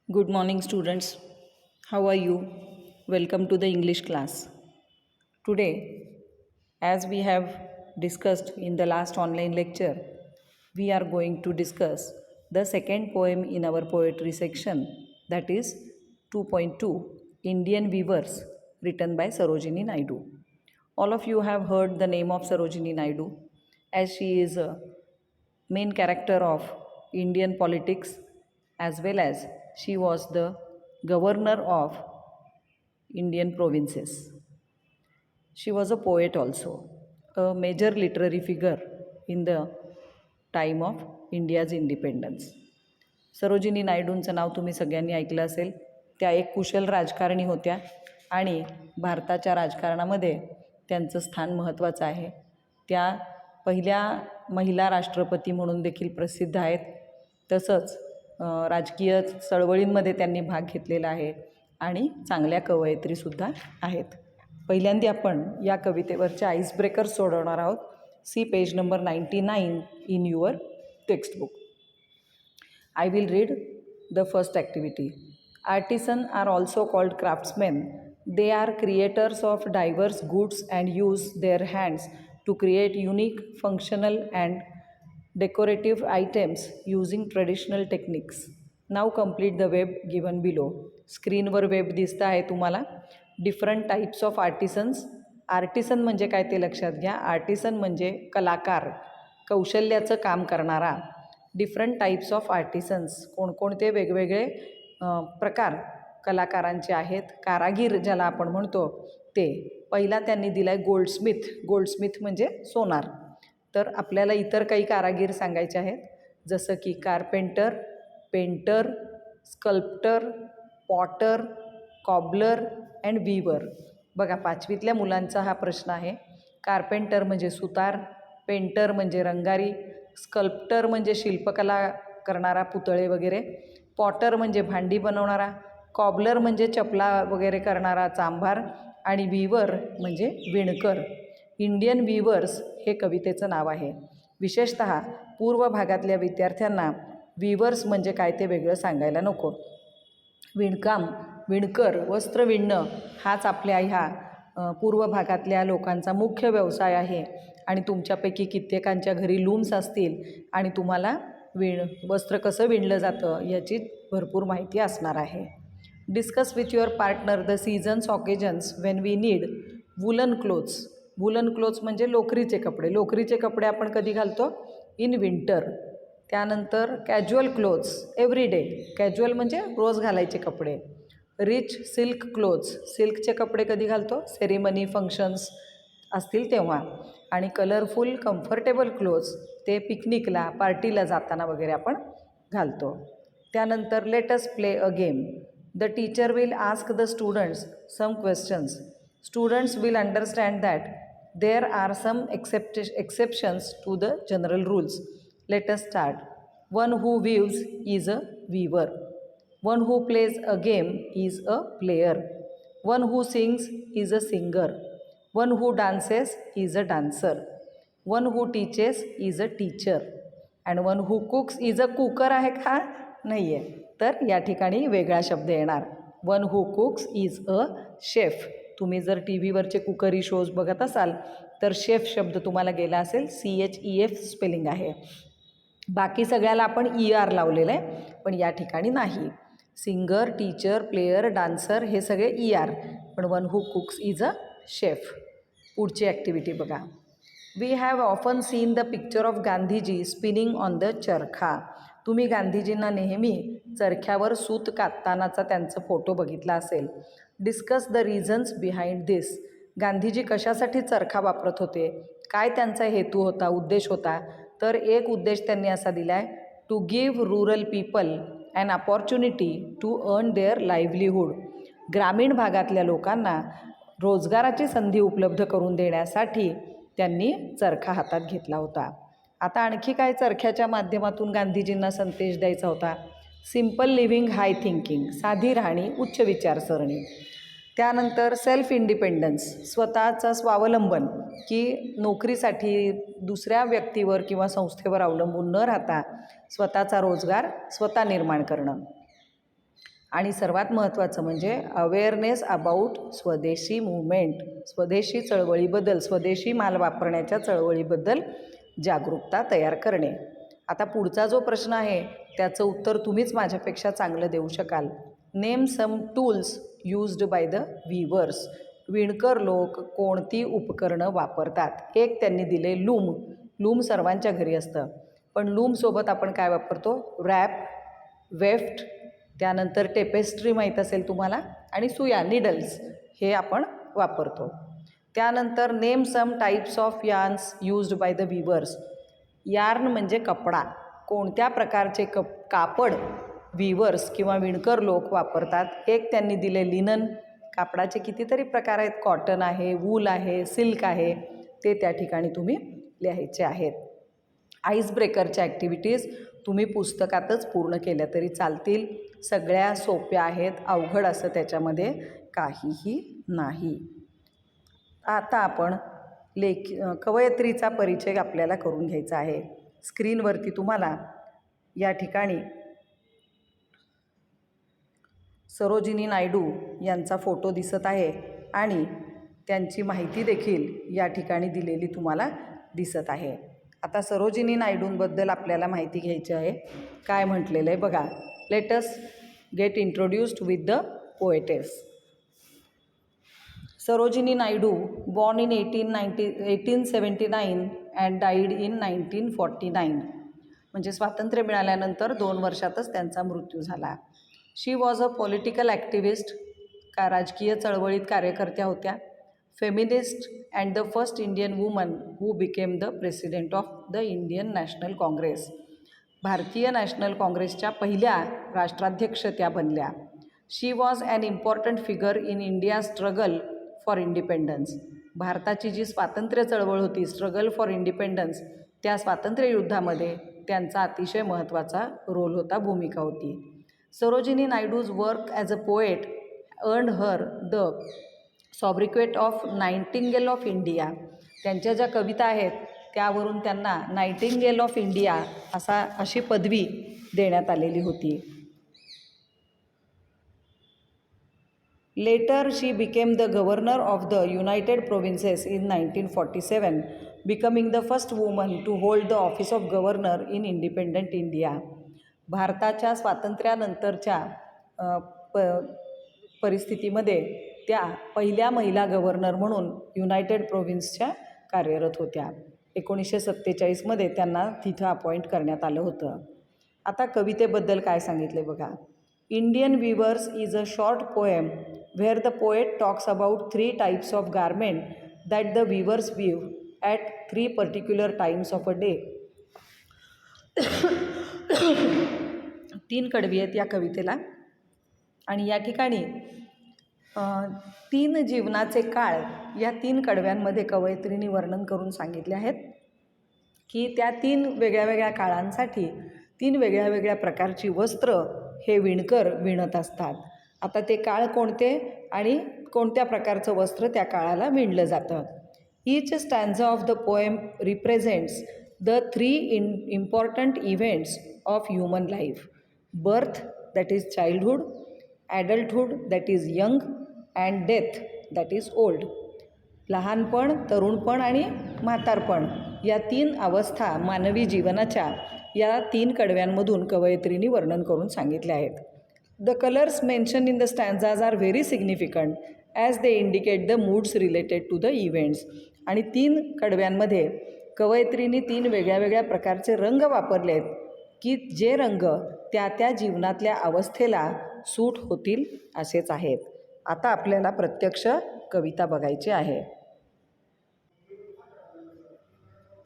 Good morning, students. How are you? Welcome to the English class. Today, as we have discussed in the last online lecture, we are going to discuss the second poem in our poetry section, that is 2.2 Indian Weavers, written by Sarojini Naidu. All of you have heard the name of Sarojini Naidu, as she is a main character of Indian politics, as well as she was the governor of Indian provinces. She was a poet also, a major literary figure in the time of India's independence. Sarojini नायडूंचं नाव तुम्ही सगळ्यांनी ऐकलं असेल. त्या एक कुशल राजकारणी होत्या आणि भारताच्या राजकारणामध्ये त्यांचं स्थान महत्त्वाचं आहे. त्या पहिल्या महिला राष्ट्रपती म्हणून देखील प्रसिद्ध आहेत. तसंच राजकीय चळवळींमध्ये त्यांनी भाग घेतलेला आहे आणि चांगल्या कवयित्रीसुद्धा आहेत. पहिल्यांदा आपण या कवितेवरच्या आईस ब्रेकर्स सोडवणार आहोत. See page number 99 in your textbook. I will read the first activity. Artisans are also called craftsmen. They are creators of diverse goods and use their hands to create unique, functional, and decorative items using traditional techniques. Now complete the web given below. स्क्रीनवर web दिसतं आहे तुम्हाला. Different types of artisans. Artisan म्हणजे काय ते लक्षात घ्या. Artisan म्हणजे कलाकार, कौशल्याचं काम करणारा. डिफरंट टाईप्स ऑफ आर्टिसन्स, कोणकोणते वेगवेगळे प्रकार कलाकारांचे आहेत. कारागीर ज्याला आपण म्हणतो ते. पहिला त्यांनी दिला आहे गोल्डस्मिथ. गोल्डस्मिथ म्हणजे सोनार. तर आपल्याला इतर काही कारागीर सांगायचे आहेत, जसं की carpenter, painter, sculptor, potter, cobbler and weaver. बघा, पाचवीतल्या मुलांचा हा प्रश्न आहे. कार्पेंटर म्हणजे सुतार, पेंटर म्हणजे रंगारी, स्कल्प्टर म्हणजे शिल्पकला करणारा, पुतळे वगैरे, पॉटर म्हणजे भांडी बनवणारा, कॉबलर म्हणजे चपला वगैरे करणारा, चांभार, आणि वीवर म्हणजे विणकर. इंडियन वीवर्स हे कवितेचं नाव आहे. विशेषतः पूर्व भागातल्या विद्यार्थ्यांना वीवर्स म्हणजे काय ते वेगळं सांगायला नको. विणकाम, विणकर, वस्त्र विणणं हाच आपल्या ह्या पूर्व भागातल्या लोकांचा मुख्य व्यवसाय आहे. आणि तुमच्यापैकी कित्येकांच्या घरी लूम्स असतील आणि तुम्हाला वस्त्र कसं विणलं जातं याची भरपूर माहिती असणार आहे. Discuss with your partner the seasons occasions when we need woollen clothes. Woollen clothes म्हणजे लोकरीचे कपडे. लोकरीचे कपडे आपण कधी घालतो? In winter. त्यानंतर casual clothes every day. Casual म्हणजे रोज घालायचे कपडे. Rich silk clothes. सिल्कचे कपडे कधी घालतो? सेरेमनी, फंक्शन्स असतील तेव्हा. आणि कलरफुल कम्फर्टेबल क्लोथ्स ते पिकनिकला, पार्टीला जाताना वगैरे आपण घालतो. त्यानंतर let us play a game. The teacher will ask the students some questions. Students will understand that there are some exceptions to the general rules. Let us start. One who weaves is a weaver. One who plays a game is a player. One who sings is a singer. One who dances is a dancer. One who teaches is a teacher. And one who cooks is a cooker. आहे का? नाही आहे. तर या ठिकाणी वेगळा शब्द येणार. One who cooks is a chef. तुम्ही जर टी व्हीवरचे कुकरी शोज बघत असाल तर शेफ शब्द तुम्हाला गेला असेल. CHEF स्पेलिंग आहे. बाकी सगळ्याला आपण ER लावलेलं आहे, पण या ठिकाणी नाही. सिंगर, टीचर, प्लेयर, डान्सर हे सगळे ER, पण one who cooks is a chef. पुढची ॲक्टिव्हिटी बघा. We have often seen the picture of Gandhiji spinning on the charkha. तुम्ही गांधीजींना नेहमी चरख्यावर सूत काततानाचा त्यांचा फोटो बघितला असेल. डिस्कस द रिझन्स बिहाइंड दिस. गांधीजी कशासाठी चरखा वापरत होते? काय त्यांचा हेतू होता, उद्देश होता? तर एक उद्देश त्यांनी असा दिला आहे, to give rural people an opportunity to earn their livelihood. ग्रामीण भागातल्या लोकांना रोजगाराची संधी उपलब्ध करून देण्यासाठी त्यांनी चरखा हातात घेतला होता. आता आणखी काय चरख्याच्या माध्यमातून गांधीजींना संदेश द्यायचा होता? सिम्पल लिव्हिंग, हाय थिंकिंग. साधी राहणी, उच्च विचारसरणी. त्यानंतर सेल्फ इंडिपेंडन्स, स्वतःचा स्वावलंबन, की नोकरीसाठी दुसऱ्या व्यक्तीवर किंवा संस्थेवर अवलंबून न राहता स्वतःचा रोजगार स्वतः निर्माण करणं. आणि सर्वात महत्त्वाचं म्हणजे अवेअरनेस अबाउट स्वदेशी मूवमेंट, स्वदेशी चळवळीबद्दल, स्वदेशी माल वापरण्याच्या चळवळीबद्दल जागरूकता तयार करणे. आता पुढचा जो प्रश्न आहे त्याचं उत्तर तुम्हीच माझ्यापेक्षा चांगलं देऊ शकाल. Name some tools used by the weavers. विणकर लोक कोणती उपकरणं वापरतात? एक त्यांनी दिले लूम. लूम सर्वांच्या घरी असतं, पण लूमसोबत आपण काय वापरतो? रॅप, वेफ्ट, त्यानंतर टेपेस्ट्री माहीत असेल तुम्हाला, आणि सुया, निडल्स, हे आपण वापरतो. त्यानंतर name some types of yarns used by the weavers. Yarn म्हणजे कपडा. कोणत्या प्रकारचे कापड वीवर्स किंवा विणकर लोक वापरतात? एक त्यांनी दिले लिनन. कापडाचे कितीतरी प्रकार आहेत. कॉटन आहे, वूल आहे, सिल्क आहे, ते त्या ठिकाणी तुम्ही लिहायचे आहेत. आईस ब्रेकरच्या ॲक्टिव्हिटीज तुम्ही पुस्तकातच पूर्ण केल्या तरी चालतील. सगळ्या सोप्या आहेत, अवघड असं त्याच्यामध्ये काहीही नाही. आता आपण कवयित्रीचा परिचय आपल्याला करून घ्यायचा आहे. स्क्रीनवरती तुम्हाला या ठिकाणी सरोजिनी नायडू यांचा फोटो दिसत आहे आणि त्यांची माहिती देखील या ठिकाणी दिलेली तुम्हाला दिसत आहे. आता सरोजिनी नायडूंबद्दल आपल्याला माहिती घ्यायची आहे. काय म्हटलेलं आहे बघा. Let us get introduced with the poetess. Sarojini Naidu born in 1879 and died in 1949. म्हणजे स्वातंत्र्य मिळाल्यानंतर 2 वर्षातच त्यांचा मृत्यू झाला. She was a political activist. राजकीय चळवळीत कार्यकर्त्या होत्या. Feminist and the first Indian woman who became the president of the Indian National Congress. भारतीय नॅशनल काँग्रेसच्या पहिल्या राष्ट्राध्यक्ष त्या बनल्या. She was an important figure in India struggle for independence. भारताची जी स्वातंत्र्य चळवळ होती, स्ट्रगल फॉर इंडिपेंडन्स, त्या स्वातंत्र्य युद्धामध्ये त्यांचा अतिशय महत्त्वाचा रोल होता, भूमिका होती. Sarojini Naidu's work as a poet earned her the sobriquet of nightingale of India. त्यांच्या ज्या कविता आहेत त्यावरून त्यांना नायटिंगेल ऑफ इंडिया अशी पदवी देण्यात आलेली होती. Later she became the governor of the United Provinces in 1947, becoming the first woman to hold the office of governor in independent India. भारताच्या स्वातंत्र्यानंतरच्या परिस्थितीमध्ये त्या पहिल्या महिला गव्हर्नर म्हणून युनायटेड प्रोव्हिन्सच्या कार्यरत होत्या. 1947मध्ये त्यांना तिथं अपॉइंट करण्यात आलं होतं. आता कवितेबद्दल काय सांगितले बघा. Indian Weavers is a short poem where the poet talks about 3 types of garment that the weavers weave at 3 particular times of a day. 3 कडवी आहेत या कवितेला आणि या ठिकाणी 3 जीवनाचे काळ या 3 कडव्यांमध्ये कवयित्रीने वर्णन करून सांगितले आहेत की त्या 3 वेगळ्या वेगळ्या काळांसाठी 3 वेगळ्या वेगळ्या प्रकारची वस्त्र हे विणकर विणत असतात. आता ते काळ कोणते आणि कोणत्या प्रकारचं वस्त्र त्या काळाला विणलं जातं. Each stanza of the poem represents the 3 important events of human life. Birth that is childhood, adulthood that is young, and death that is old. लहानपण, तरुणपण आणि म्हातारपण या 3 अवस्था मानवी जीवनाच्या या 3 कडव्यांमधून कवयित्रीने वर्णन करून सांगितले आहेत. The colors mentioned in the stanzas are very significant as they indicate the moods related to the events. आणि 3 कडव्यांमध्ये कवयित्रीने 3 वेगळ्या वेगळ्या प्रकारचे रंग वापरले आहेत की जे रंग त्या त्या जीवनातल्या अवस्थेला सूट होतील असेच आहेत. आता आपल्याला प्रत्यक्ष कविता बघायची आहे.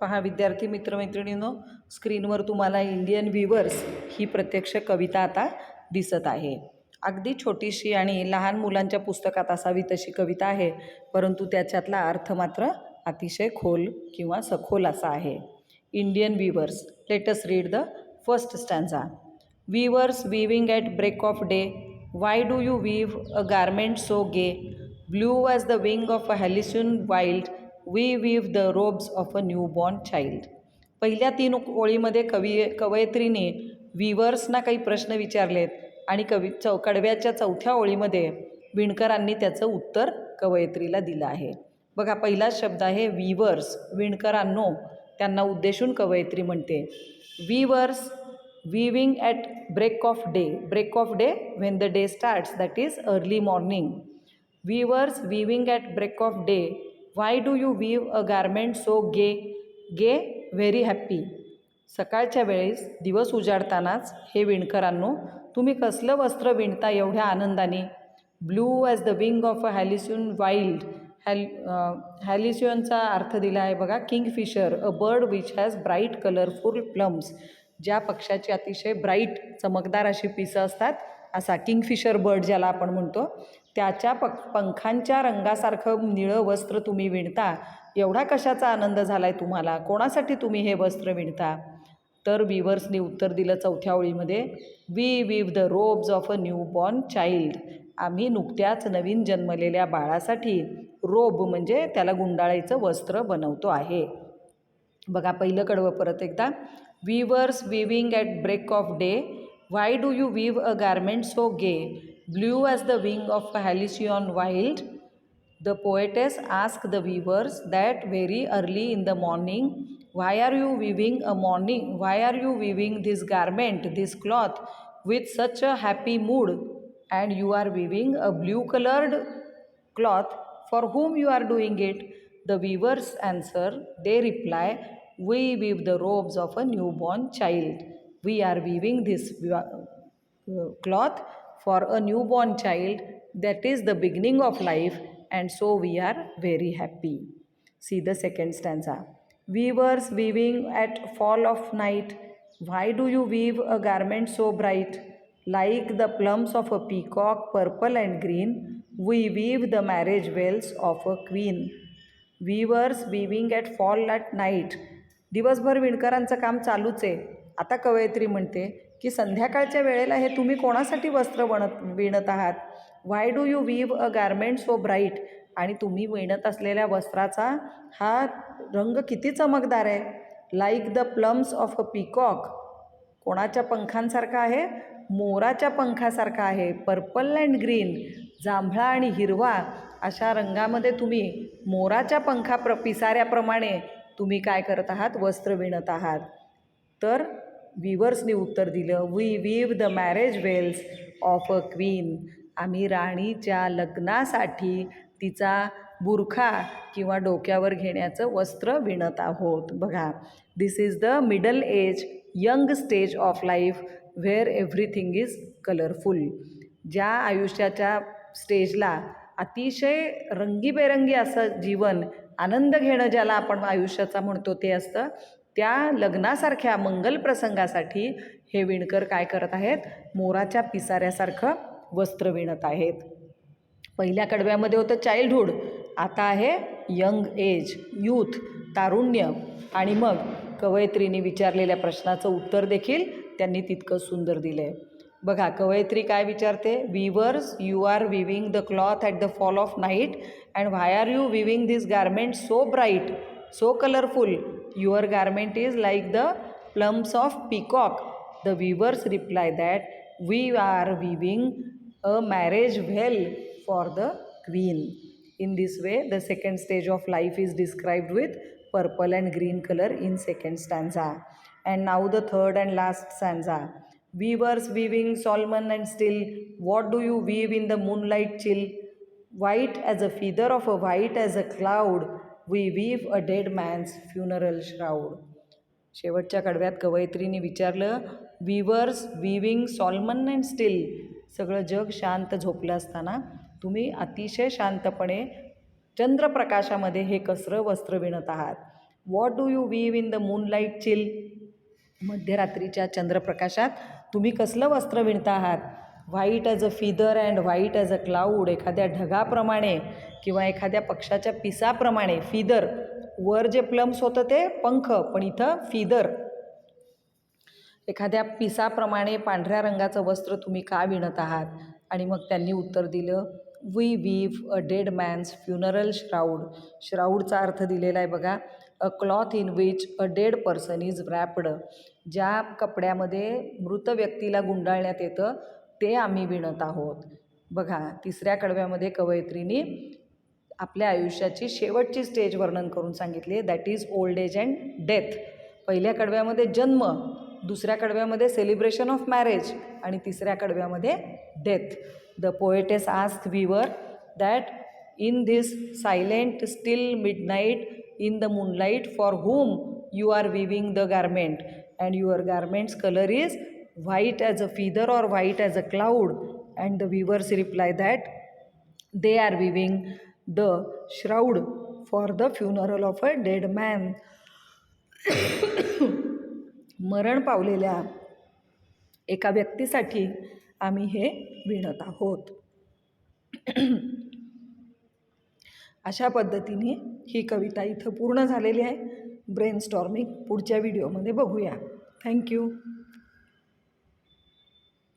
पहा विद्यार्थी मित्रमैत्रिणींनो, स्क्रीनवर तुम्हाला इंडियन वीवर्स ही प्रत्यक्ष कविता आता दिसत आहे. अगदी छोटीशी आणि लहान मुलांच्या पुस्तकात असावी तशी कविता आहे, परंतु त्याच्यातला अर्थ मात्र अतिशय खोल किंवा सखोल असा आहे. Indian weavers. Let us read the first stanza. Weavers weaving at break of day, why do you weave a garment so gay, blue as the wing of a halcyon wild, we weave the robes of a new born child. पहिल्या 3 ओळीमध्ये कवयित्रीने वीवर्सना काही प्रश्न विचारलेत आणि कडव्याच्या चौथ्या ओळीमध्ये विणकरांनी त्याचं उत्तर कवयित्रीला दिलं आहे. बघा, पहिलाच शब्द आहे वीवर्स, विणकरांनो, त्यांना उद्देशून कवयित्री म्हणते. Weavers weaving at break of day. Break of day, when the day starts, that is early morning. Weavers weaving at break of day. Why do you weave a garment so gay? Gay, very happy. सकाळच्या वेळेस दिवस उजाडतानाच हे विणकरांनो, तुम्ही कसलं वस्त्र विणता एवढ्या आनंदाने? Blue as the wing of a halcyon wild. हॅलिस्यूनचा अर्थ दिला आहे बघा, kingfisher, a bird which has bright colourful plumes. ज्या पक्षाची अतिशय ब्राईट चमकदार अशी पिसं असतात, असा किंगफिशर बर्ड ज्याला आपण म्हणतो, त्याच्या पंखांच्या रंगासारखं निळं वस्त्र तुम्ही विणता. एवढा कशाचा आनंद झाला आहे तुम्हाला? कोणासाठी तुम्ही हे वस्त्र विणता? तर वीवर्सनी उत्तर दिलं चौथ्या ओळीमध्ये, we weave the robes of a new born child. आम्ही नुकत्याच नवीन जन्मलेल्या बाळासाठी रोब म्हणजे त्याला गुंडाळायचं वस्त्र बनवतो आहे. बघा, पहिलं कडवं परत एकदा. Weavers weaving at break of day. Why do you weave a garment so gay? Blue as the wing of a halcyon wild. The poetess asked the weavers that very early in the morning, why are you weaving this garment, this cloth, with such a happy mood? And you are weaving a blue colored cloth. For whom you are doing it? The weavers answer, they reply, we weave the robes of a newborn child. We are weaving this cloth for a newborn child. That is the beginning of life, and so we are very happy. See the second stanza. Weavers weaving at fall of night. Why do you weave a garment so bright? Like the plums of a peacock, purple and green, we weave the marriage veils of a queen. Weavers weaving at fall at night. दिवसभर विणकरांचं काम चालूच आहे. आता कवयित्री म्हणते की संध्याकाळच्या वेळेला हे तुम्ही कोणासाठी वस्त्र विणत आहात? Why do you weave a garment so bright. आणि तुम्ही विणत असलेल्या वस्त्राचा हा रंग किती चमकदार आहे. Like the plumes of a peacock. कोणाच्या पंखांसारखा आहे? मोराच्या पंखासारखा आहे. पर्पल अँड ग्रीन, जांभळा आणि हिरवा अशा रंगामध्ये तुम्ही मोराच्या पिसाऱ्याप्रमाणे तुम्ही काय करत आहात? वस्त्र विणत आहात. तर वीवर्सनी उत्तर दिलं, we weave the marriage veils of a queen. आम्ही राणीच्या लग्नासाठी तिचा बुरखा किंवा डोक्यावर घेण्याचं वस्त्र विणत आहोत. बघा, this is the middle age young stage of life where everything is colourful. ज्या आयुष्याच्या स्टेजला अतिशय रंगीबेरंगी असं जीवन, आनंद घेणं ज्याला आपण आयुष्याचा म्हणतो ते असतं, त्या लग्नासारख्या मंगल प्रसंगासाठी हे विणकर काय करत आहेत? मोराच्या पिसाऱ्यासारखं वस्त्र विणत आहेत. पहिल्या कडव्यामध्ये होतं चाइल्डहूड, आता आहे यंग एज, यूथ, तारुण्य. आणि मग कवयित्रीने विचारलेल्या प्रश्नाचं उत्तर देखील त्यांनी तितकं सुंदर दिलं आहे. बघा, कवयित्री काय विचारते? Weavers, you are weaving the cloth at the fall of night, and why are you weaving this garment so bright, so colourful? Your garment is like the plumes of peacock. The weavers reply that we are weaving a marriage veil for the queen. In this way, the second stage of life is described with purple and green color in second stanza. And now the third and last stanza. Weavers weaving Solomon and still, what do you weave in the moonlight chill? White as a feather of a white as a cloud, we weave a dead man's funeral shroud. शेवटच्या कडव्यात कवयित्रीने विचारलं, viewers viewing सॉल्मन and still. सगळं जग शांत झोपलं असताना तुम्ही अतिशय शांतपणे चंद्रप्रकाशामध्ये हे कसरं वस्त्र विणत आहात. What do you weave in the moonlight chill. मध्यरात्रीच्या चंद्रप्रकाशात तुम्ही कसलं वस्त्र विणता आहात. White as a feather and white as a cloud. एखाद्या ढगाप्रमाणे किंवा एखाद्या पक्षाच्या पिसाप्रमाणे. फिदर, वर जे प्लम्स होतं ते पंख, पण इथं फिदर, एखाद्या पिसाप्रमाणे पांढऱ्या रंगाचं वस्त्र तुम्ही का विणत आहात. आणि मग त्यांनी उत्तर दिलं, we weave a dead man's funeral shroud. श्राऊडचा अर्थ दिलेला आहे बघा, a cloth in which a dead person is wrapped. ज्या कपड्यामध्ये मृत व्यक्तीला गुंडाळण्यात येतं ते आम्ही विणत आहोत. बघा, तिसऱ्या कडव्यामध्ये कवयित्रीने आपल्या आयुष्याची शेवटची स्टेज वर्णन करून सांगितली, that is old age and death. पहिल्या कडव्यामध्ये जन्म, दुसऱ्या कडव्यामध्ये सेलिब्रेशन ऑफ मॅरेज आणि तिसऱ्या कडव्यामध्ये death. The poetess asked weaver that in this silent still midnight in the moonlight for whom you are weaving the garment, and your garment's color is white as a feather or white as a cloud. And the weavers reply that they are weaving the shroud for the funeral of a dead man. मरण पावलेल्या एका व्यक्तीसाठी आम्ही हे विणत आहोत. अशा पद्धतीने ही कविता इथं पूर्ण झालेली आहे. ब्रेनस्टॉर्मिंग पुढच्या व्हिडिओमध्ये बघूया. थँक्यू.